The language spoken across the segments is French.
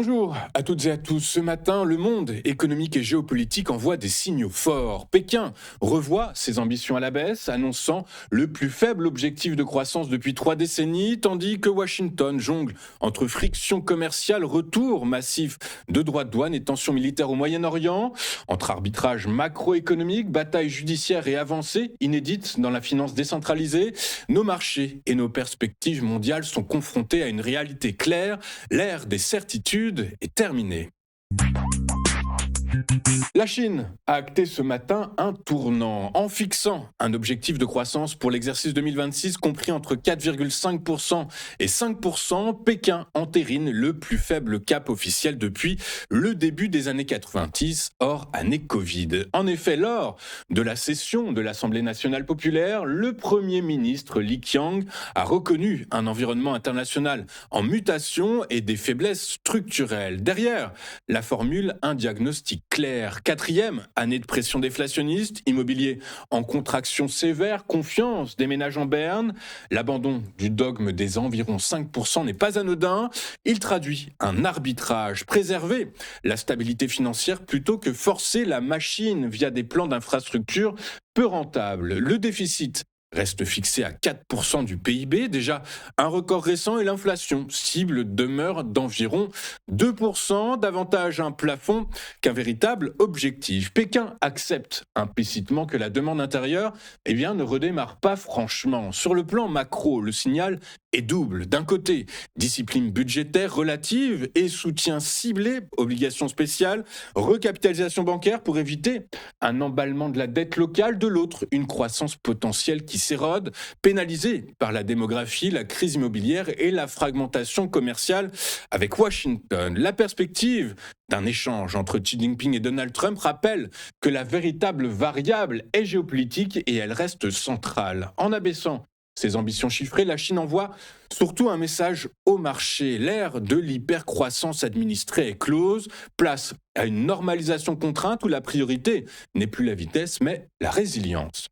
Bonjour à toutes et à tous. Ce matin, le monde économique et géopolitique envoie des signaux forts. Pékin revoit ses ambitions à la baisse, annonçant le plus faible objectif de croissance depuis 3 décennies, tandis que Washington jongle entre frictions commerciales, retour massif de droits de douane et tensions militaires au Moyen-Orient, entre arbitrage macroéconomique, bataille judiciaire et avancées inédites dans la finance décentralisée. Nos marchés et nos perspectives mondiales sont confrontés à une réalité claire. L'ère des certitudes est terminée. La Chine a acté ce matin un tournant en fixant un objectif de croissance pour l'exercice 2026 compris entre 4,5% et 5%. Pékin entérine le plus faible cap officiel depuis le début des années 90, hors année Covid. En effet, lors de la session de l'Assemblée nationale populaire, le Premier ministre Li Qiang a reconnu un environnement international en mutation et des faiblesses structurelles. Derrière la formule, un diagnostic clair. Quatrième année de pression déflationniste, immobilier en contraction sévère, confiance des ménages en berne. L'abandon du dogme des environ 5% n'est pas anodin. Il traduit un arbitrage, préserver la stabilité financière plutôt que forcer la machine via des plans d'infrastructure peu rentables. Le déficit reste fixé à 4% du PIB, déjà un record récent, et l'inflation cible demeure d'environ 2%, davantage un plafond qu'un véritable objectif. Pékin accepte implicitement que la demande intérieure ne redémarre pas franchement. Sur le plan macro, le signal est double. D'un côté, discipline budgétaire relative et soutien ciblé, obligations spéciales, recapitalisation bancaire pour éviter un emballement de la dette locale. De l'autre, une croissance potentielle qui s'érode, pénalisée par la démographie, la crise immobilière et la fragmentation commerciale avec Washington. La perspective d'un échange entre Xi Jinping et Donald Trump rappelle que la véritable variable est géopolitique et elle reste centrale. En abaissant ses ambitions chiffrées, la Chine envoie surtout un message au marché. L'ère de l'hypercroissance administrée est close, place à une normalisation contrainte où la priorité n'est plus la vitesse mais la résilience.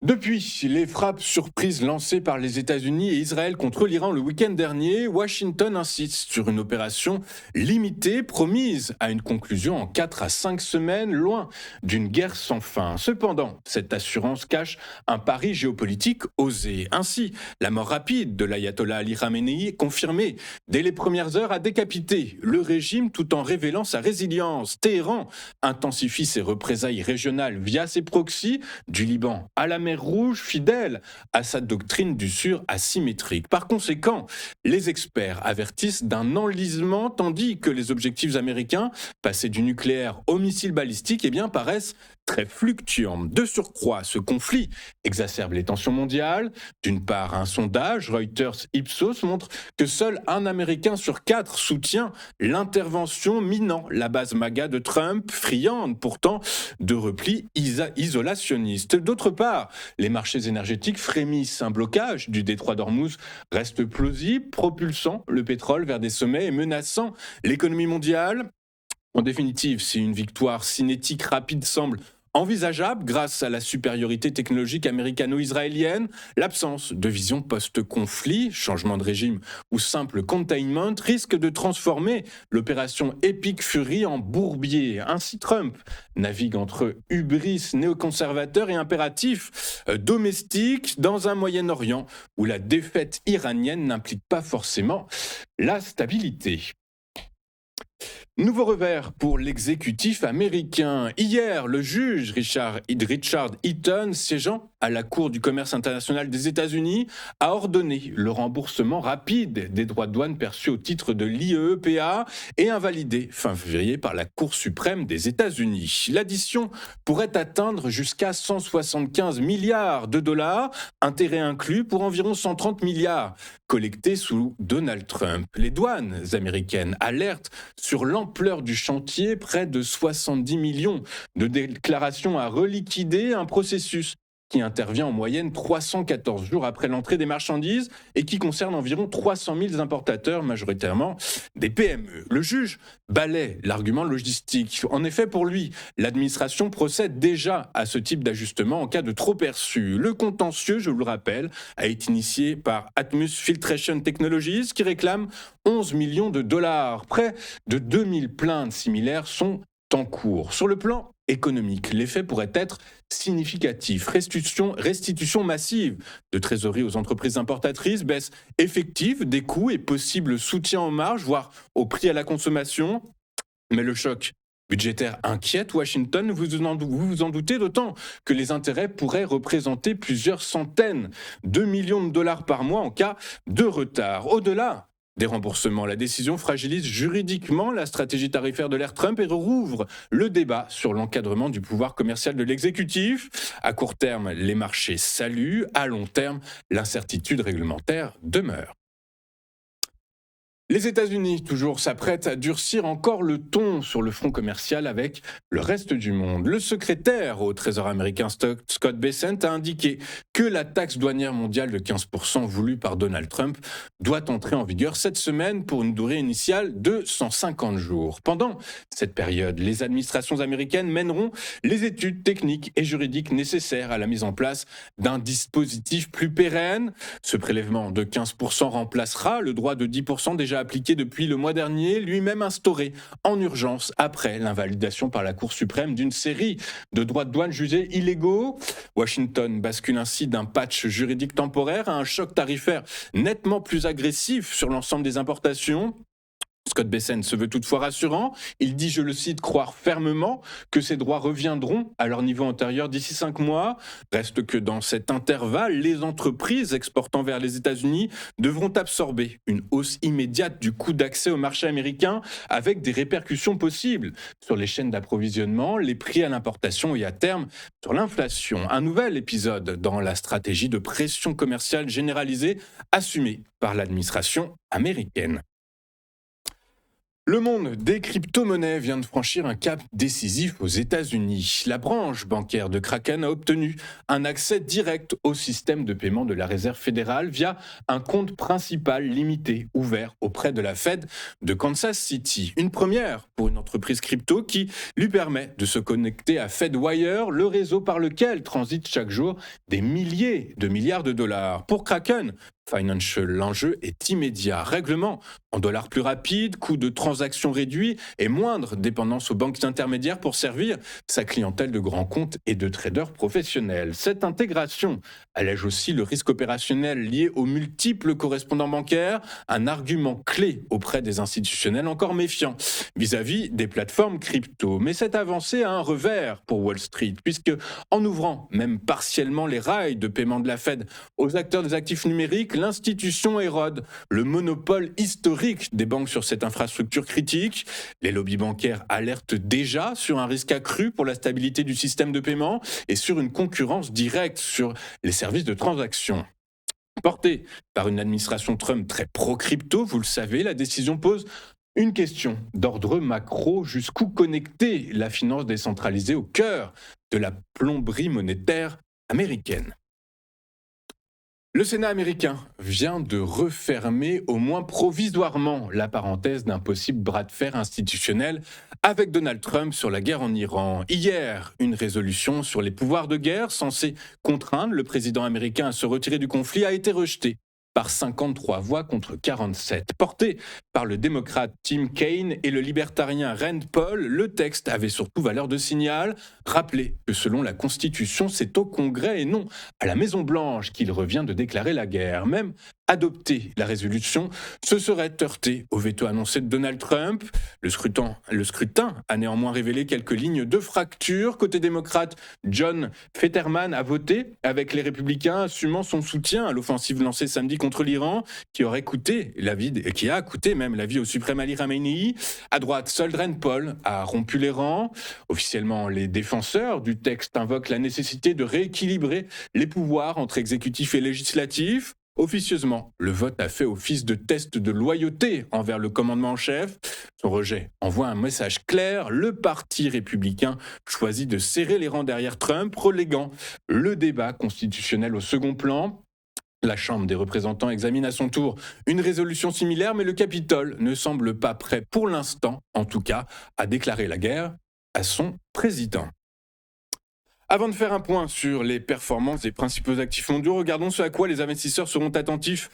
Depuis les frappes surprises lancées par les États-Unis et Israël contre l'Iran le week-end dernier, Washington insiste sur une opération limitée, promise à une conclusion en 4 à 5 semaines, loin d'une guerre sans fin. Cependant, cette assurance cache un pari géopolitique osé. Ainsi, la mort rapide de l'ayatollah Ali Khamenei, confirmée dès les premières heures, a décapité le régime tout en révélant sa résilience. Téhéran intensifie ses représailles régionales via ses proxys, du Liban à la mer Rouge, fidèle à sa doctrine du sur-asymétrique. Par conséquent, les experts avertissent d'un enlisement, tandis que les objectifs américains, passés du nucléaire au missile balistique, paraissent très fluctuants. De surcroît, ce conflit exacerbe les tensions mondiales. D'une part, un sondage Reuters-Ipsos montre que seul un Américain sur 4 soutient l'intervention, minant la base MAGA de Trump, friande pourtant de repli isolationniste. D'autre part, les marchés énergétiques frémissent. Un blocage du détroit d'Ormuz reste plausible, propulsant le pétrole vers des sommets et menaçant l'économie mondiale. En définitive, si une victoire cinétique rapide semble envisageable grâce à la supériorité technologique américano-israélienne, l'absence de vision post-conflit, changement de régime ou simple containment risque de transformer l'opération Epic Fury en bourbier. Ainsi, Trump navigue entre hubris néoconservateur et impératif domestique dans un Moyen-Orient où la défaite iranienne n'implique pas forcément la stabilité. Nouveau revers pour l'exécutif américain. Hier, le juge Richard Eaton, siégeant à la Cour du commerce international des États-Unis, a ordonné le remboursement rapide des droits de douane perçus au titre de l'IEEPA et invalidé fin février par la Cour suprême des États-Unis. L'addition pourrait atteindre jusqu'à 175 milliards de dollars, intérêts inclus, pour environ 130 milliards collectés sous Donald Trump. Les douanes américaines alertent sur l'ampleur du chantier, près de 70 millions de déclarations à reliquider, un processus qui intervient en moyenne 314 jours après l'entrée des marchandises et qui concerne environ 300 000 importateurs, majoritairement des PME. Le juge balaie l'argument logistique. En effet, pour lui, l'administration procède déjà à ce type d'ajustement en cas de trop-perçu. Le contentieux, je vous le rappelle, a été initié par Atmus Filtration Technologies qui réclame 11 millions de dollars. Près de 2000 plaintes similaires sont en cours. Sur le plan économique, l'effet pourrait être significatif. Restitution massive de trésorerie aux entreprises importatrices, baisse effective des coûts et possible soutien aux marges, voire au prix à la consommation. Mais le choc budgétaire inquiète Washington, vous vous en doutez, d'autant que les intérêts pourraient représenter plusieurs centaines de millions de dollars par mois en cas de retard. Au-delà des remboursements, la décision fragilise juridiquement la stratégie tarifaire de l'ère Trump et rouvre le débat sur l'encadrement du pouvoir commercial de l'exécutif. À court terme, les marchés saluent. À long terme, l'incertitude réglementaire demeure. Les États-Unis, toujours, s'apprêtent à durcir encore le ton sur le front commercial avec le reste du monde. Le secrétaire au Trésor américain Scott Bessent a indiqué que la taxe douanière mondiale de 15% voulue par Donald Trump doit entrer en vigueur cette semaine pour une durée initiale de 150 jours. Pendant cette période, les administrations américaines mèneront les études techniques et juridiques nécessaires à la mise en place d'un dispositif plus pérenne. Ce prélèvement de 15% remplacera le droit de 10% déjà appliqué depuis le mois dernier, lui-même instauré en urgence après l'invalidation par la Cour suprême d'une série de droits de douane jugés illégaux. Washington bascule ainsi d'un patch juridique temporaire à un choc tarifaire nettement plus agressif sur l'ensemble des importations. Scott Bessent se veut toutefois rassurant. Il dit, je le cite, croire fermement que ces droits reviendront à leur niveau antérieur d'ici 5 mois. Reste que dans cet intervalle, les entreprises exportant vers les États-Unis devront absorber une hausse immédiate du coût d'accès au marché américain avec des répercussions possibles sur les chaînes d'approvisionnement, les prix à l'importation et à terme sur l'inflation. Un nouvel épisode dans la stratégie de pression commerciale généralisée assumée par l'administration américaine. Le monde des crypto-monnaies vient de franchir un cap décisif aux États-Unis. La branche bancaire de Kraken a obtenu un accès direct au système de paiement de la Réserve fédérale via un compte principal limité ouvert auprès de la Fed de Kansas City. Une première pour une entreprise crypto qui lui permet de se connecter à FedWire, le réseau par lequel transitent chaque jour des milliers de milliards de dollars. Pour Kraken Financial, l'enjeu est immédiat. Règlement en dollars plus rapide, coût de transaction réduit et moindre dépendance aux banques intermédiaires pour servir sa clientèle de grands comptes et de traders professionnels. Cette intégration allège aussi le risque opérationnel lié aux multiples correspondants bancaires, un argument clé auprès des institutionnels encore méfiants vis-à-vis des plateformes crypto. Mais cette avancée a un revers pour Wall Street, puisque en ouvrant même partiellement les rails de paiement de la Fed aux acteurs des actifs numériques, l'institution érode le monopole historique des banques sur cette infrastructure critique. Les lobbies bancaires alertent déjà sur un risque accru pour la stabilité du système de paiement et sur une concurrence directe sur les services de transaction. Portée par une administration Trump très pro-crypto, vous le savez, la décision pose une question d'ordre macro, jusqu'où connecter la finance décentralisée au cœur de la plomberie monétaire américaine. Le Sénat américain vient de refermer, au moins provisoirement, la parenthèse d'un possible bras de fer institutionnel avec Donald Trump sur la guerre en Iran. Hier, une résolution sur les pouvoirs de guerre censée contraindre le président américain à se retirer du conflit a été rejetée par 53 voix contre 47. Porté par le démocrate Tim Kaine et le libertarien Rand Paul, le texte avait surtout valeur de signal. Rappelez que selon la Constitution, c'est au Congrès et non à la Maison-Blanche qu'il revient de déclarer la guerre. Même adopter la résolution se serait heurté au veto annoncé de Donald Trump. Le scrutin a néanmoins révélé quelques lignes de fracture. Côté démocrate, John Fetterman a voté avec les républicains, assumant son soutien à l'offensive lancée samedi contre l'Iran, qui a coûté même la vie au suprême Ali Khamenei. À droite, seul Rand Paul a rompu les rangs. Officiellement, les défenseurs du texte invoquent la nécessité de rééquilibrer les pouvoirs entre exécutif et législatif. Officieusement, le vote a fait office de test de loyauté envers le commandement en chef. Son rejet envoie un message clair, le Parti républicain choisit de serrer les rangs derrière Trump, reléguant le débat constitutionnel au second plan. La Chambre des représentants examine à son tour une résolution similaire, mais le Capitole ne semble pas prêt, pour l'instant en tout cas, à déclarer la guerre à son président. Avant de faire un point sur les performances des principaux actifs mondiaux, regardons ce à quoi les investisseurs seront attentifs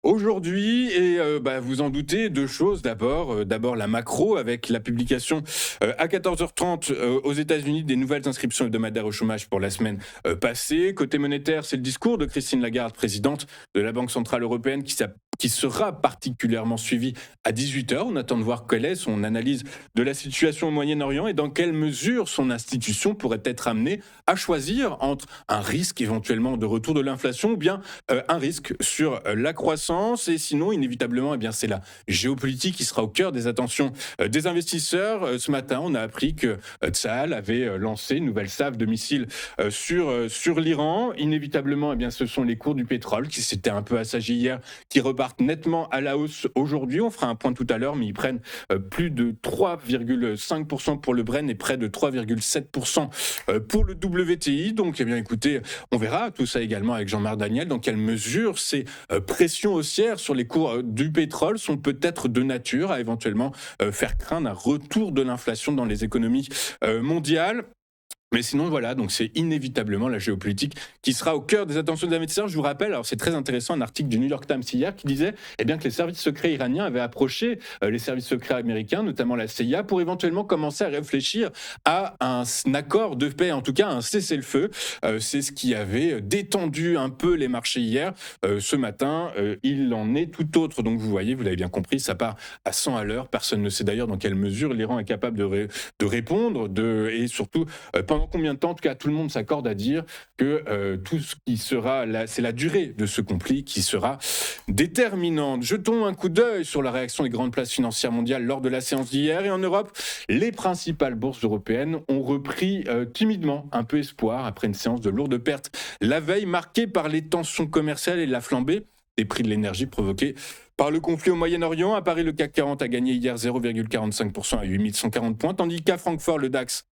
aujourd'hui. Et vous en doutez, deux choses. D'abord la macro avec la publication à 14h30 aux États-Unis des nouvelles inscriptions hebdomadaires au chômage pour la semaine passée. Côté monétaire, c'est le discours de Christine Lagarde, présidente de la Banque centrale européenne, qui sera particulièrement suivi à 18h. On attend de voir quelle est son analyse de la situation au Moyen-Orient et dans quelle mesure son institution pourrait être amenée à choisir entre un risque éventuellement de retour de l'inflation ou bien un risque sur la croissance. Et sinon, inévitablement, c'est la géopolitique qui sera au cœur des attentions des investisseurs. Ce matin, on a appris que Tsahal avait lancé une nouvelle salve de missiles sur l'Iran. Inévitablement, ce sont les cours du pétrole qui s'étaient un peu assagis hier, qui repartent nettement à la hausse aujourd'hui. On fera un point tout à l'heure, mais ils prennent plus de 3,5% pour le Brent et près de 3,7% pour le WTI. Donc, écoutez, on verra tout ça également avec Jean-Marc Daniel, dans quelle mesure ces pressions haussières sur les cours du pétrole sont peut-être de nature à éventuellement faire craindre un retour de l'inflation dans les économies mondiales. Mais sinon, voilà, donc c'est inévitablement la géopolitique qui sera au cœur des attentions des investisseurs. Je vous rappelle, alors c'est très intéressant, un article du New York Times hier qui disait que les services secrets iraniens avaient approché les services secrets américains, notamment la CIA, pour éventuellement commencer à réfléchir à un accord de paix, en tout cas un cessez-le-feu. C'est ce qui avait détendu un peu les marchés hier. Ce matin, il en est tout autre. Donc vous voyez, vous l'avez bien compris, ça part à 100 à l'heure. Personne ne sait d'ailleurs dans quelle mesure l'Iran est capable de répondre et surtout pendant combien de temps. En tout cas, tout le monde s'accorde à dire que tout ce qui sera là, c'est la durée de ce conflit qui sera déterminante. Jetons un coup d'œil sur la réaction des grandes places financières mondiales lors de la séance d'hier. Et en Europe, les principales bourses européennes ont repris timidement un peu espoir après une séance de lourdes pertes la veille, marquée par les tensions commerciales et la flambée des prix de l'énergie provoqués par le conflit au Moyen-Orient. À Paris, le CAC 40 a gagné hier 0,45% à 8140 points, tandis qu'à Francfort, le DAX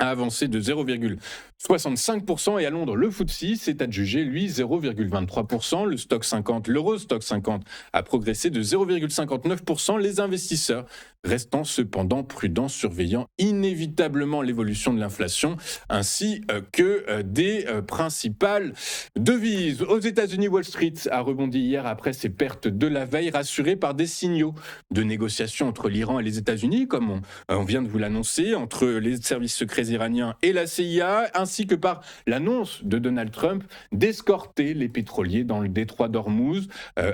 a avancé de 0,65%, et à Londres, le FTSE s'est adjugé, lui, 0,23%. Le Stock 50, l'Eurostock 50 a progressé de 0,59%. Les investisseurs restant cependant prudents, surveillant inévitablement l'évolution de l'inflation ainsi que des principales devises. Aux États-Unis, Wall Street a rebondi hier après ses pertes de la veille, rassuré par des signaux de négociation entre l'Iran et les États-Unis, comme on vient de vous l'annoncer, entre les services secrets iraniens et la CIA, ainsi que par l'annonce de Donald Trump d'escorter les pétroliers dans le détroit d'Ormuz,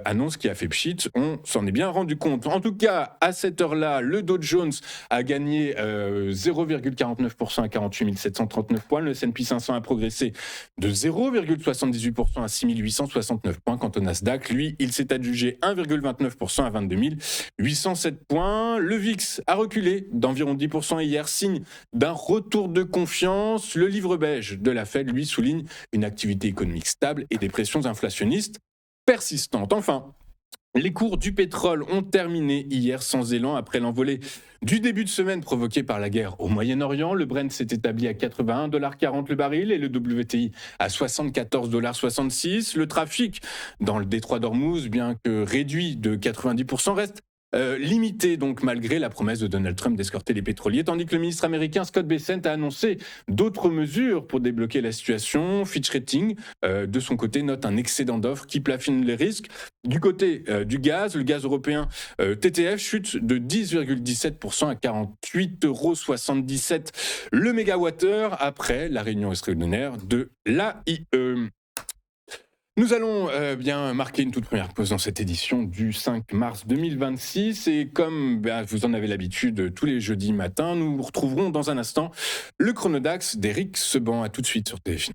annonce qui a fait pchit, on s'en est bien rendu compte. En tout cas, à cette heure-là, le Dow Jones a gagné 0,49% à 48 739 points, le S&P 500 a progressé de 0,78% à 6 869 points, quant au Nasdaq, lui, il s'est adjugé 1,29% à 22 807 points. Le VIX a reculé d'environ 10% hier, signe d'un retour de confiance. Le livre beige de la Fed, lui, souligne une activité économique stable et des pressions inflationnistes persistantes. Enfin, les cours du pétrole ont terminé hier sans élan après l'envolée du début de semaine provoquée par la guerre au Moyen-Orient. Le Brent s'est établi à 81,40$ le baril et le WTI à 74,66$. Le trafic dans le détroit d'Ormuz, bien que réduit de 90%, reste limité, donc, malgré la promesse de Donald Trump d'escorter les pétroliers, tandis que le ministre américain Scott Bessent a annoncé d'autres mesures pour débloquer la situation. Fitch Ratings, de son côté, note un excédent d'offres qui plafine les risques. Du côté du gaz, le gaz européen TTF chute de 10,17% à 48,77€ le mégawattheure après la réunion extraordinaire de l'AIE. Nous allons bien marquer une toute première pause dans cette édition du 5 mars 2026 et comme vous en avez l'habitude tous les jeudis matins, nous retrouverons dans un instant le chronodax d'Éric Seban. À tout de suite sur TF1.